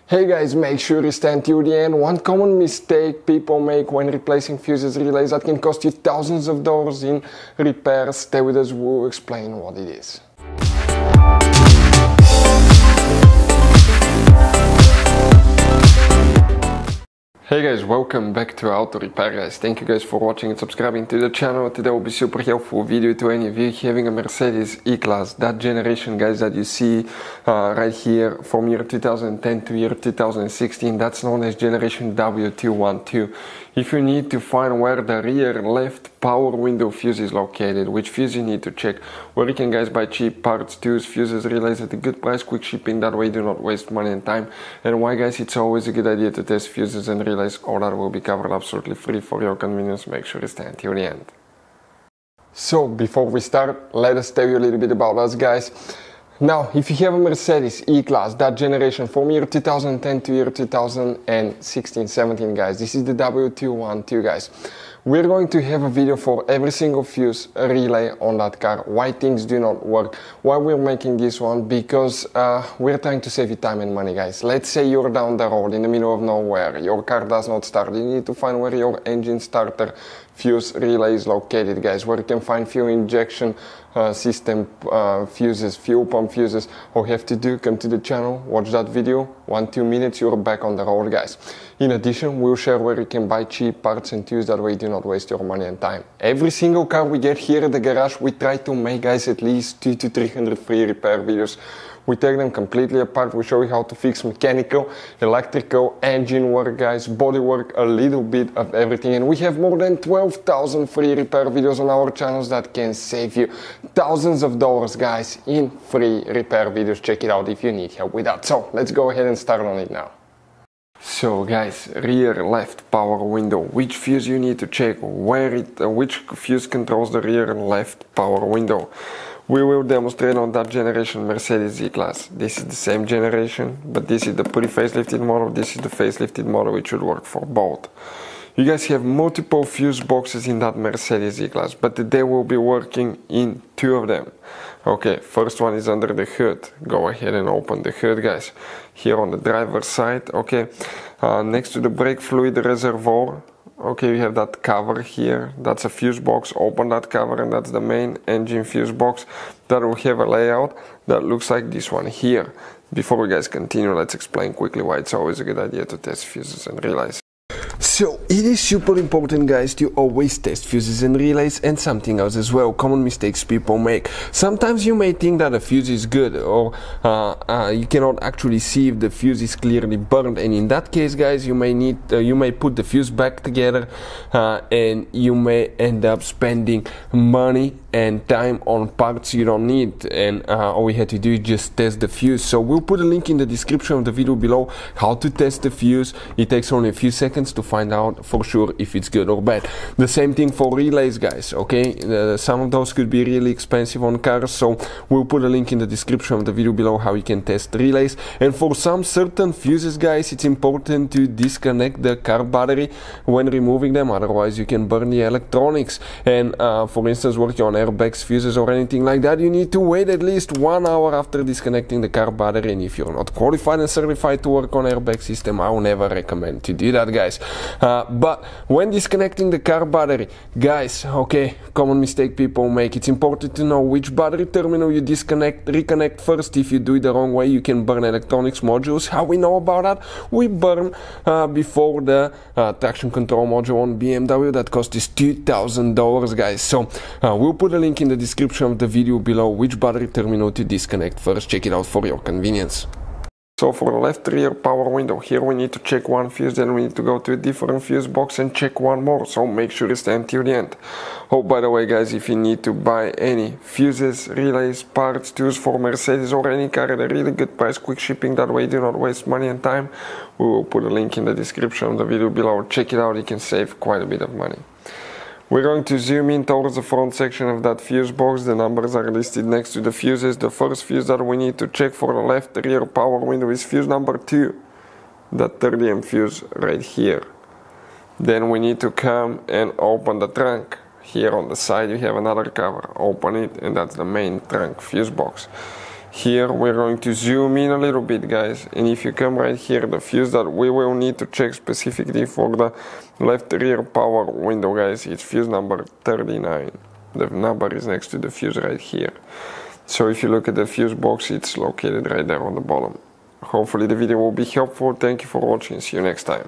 Hey guys, make sure you stand till the end. One common mistake people make when replacing fuses relays that can cost you thousands of dollars in repairs. Stay with us, we'll explain what it is. Hey guys, welcome back to Auto Repair guys. Thank you guys for watching and subscribing to the channel. Today will be super helpful video to any of you having a Mercedes E Class, that generation guys that you see right here from year 2010 to year 2016. That's known as generation W212. If you need to find where the rear left power window fuse is located, which fuse you need to check, where you can guys buy cheap parts, tools, fuses, relays at a good price, quick shipping, that way you do not waste money and time, and why guys it's always a good idea to test fuses and relays, all that will be covered absolutely free for your convenience. Make sure you stay until the end. So before we start, let us tell you a little bit about us guys. Now, if you have a Mercedes E-Class, that generation from year 2010 to year 2016-17 guys, this is the W212 guys. We're going to have a video for every single fuse relay on that car, why things do not work, why we're making this one, because we're trying to save you time and money guys. Let's say you're down the road in the middle of nowhere, your car does not start, you need to find where your engine starter fuse relay is located guys, where you can find fuel injection system fuses, fuel pump fuses. All you have to do, come to the channel, watch that video, 1-2 minutes, you're back on the road guys. In addition, we'll share where you can buy cheap parts and tools, that way you do not waste your money and time. Every single car we get here at the garage, we try to make guys at least 200 to 300 free repair videos. We take them completely apart, we show you how to fix mechanical, electrical, engine work guys, body work, a little bit of everything. And we have more than 12,000 free repair videos on our channels that can save you thousands of dollars guys in free repair videos. Check it out if you need help with that. So let's go ahead and start on it now. So guys, rear left power window, which fuse you need to check, which fuse controls the rear left power window. We will demonstrate on that generation Mercedes E-Class. This is the same generation, but this is the pre-facelifted model, this is the facelifted model, it should work for both. You guys have multiple fuse boxes in that Mercedes E-Class, but today we'll be working in 2 of them. Okay, first one is under the hood. Go ahead and open the hood guys. Here on the driver's side, okay. Next to the brake fluid reservoir, okay, you have that cover here, that's a fuse box. Open that cover and that's the main engine fuse box. That will have a layout that looks like this one here. Before we guys continue, let's explain quickly why it's always a good idea to test fuses and relays. So it is super important guys to always test fuses and relays, and something else as well, common mistakes people make. Sometimes you may think that a fuse is good, or you cannot actually see if the fuse is clearly burned, and in that case guys you may put the fuse back together and you may end up spending money and time on parts you don't need, and all we had to do is just test the fuse. So we'll put a link in the description of the video below how to test the fuse. It takes only a few seconds to find out for sure if it's good or bad. The same thing for relays guys, okay. Some of those could be really expensive on cars, so we'll put a link in the description of the video below how you can test relays. And for some certain fuses guys, it's important to disconnect the car battery when removing them, otherwise you can burn the electronics. And for instance, working on airbags, fuses or anything like that, you need to wait at least 1 hour after disconnecting the car battery. And if you're not qualified and certified to work on airbag system, I will never recommend to do that guys. But when disconnecting the car battery guys, okay, common mistake people make, it's important to know which battery terminal you reconnect first. If you do it the wrong way, you can burn electronics modules. How we know about that? We burn before the traction control module on BMW that cost us $2,000 guys. So we'll put a link in the description of the video below which battery terminal to disconnect first. Check it out for your convenience. So for the left rear power window, here we need to check one fuse, then we need to go to a different fuse box and check one more, so make sure you stay until the end. Oh, by the way guys, if you need to buy any fuses, relays, parts, tools for Mercedes or any car at a really good price, quick shipping, that way you do not waste money and time, we will put a link in the description of the video below. Check it out, you can save quite a bit of money. We're going to zoom in towards the front section of that fuse box. The numbers are listed next to the fuses. The first fuse that we need to check for the left rear power window is fuse number 2, that 30 fuse right here. Then we need to come and open the trunk. Here on the side you have another cover. Open it, and that's the main trunk fuse box. Here we're going to zoom in a little bit, guys, and if you come right here, the fuse that we will need to check specifically for the left rear power window, guys, it's fuse number 39. The number is next to the fuse right here. So if you look at the fuse box, it's located right there on the bottom. Hopefully the video will be helpful. Thank you for watching. See you next time.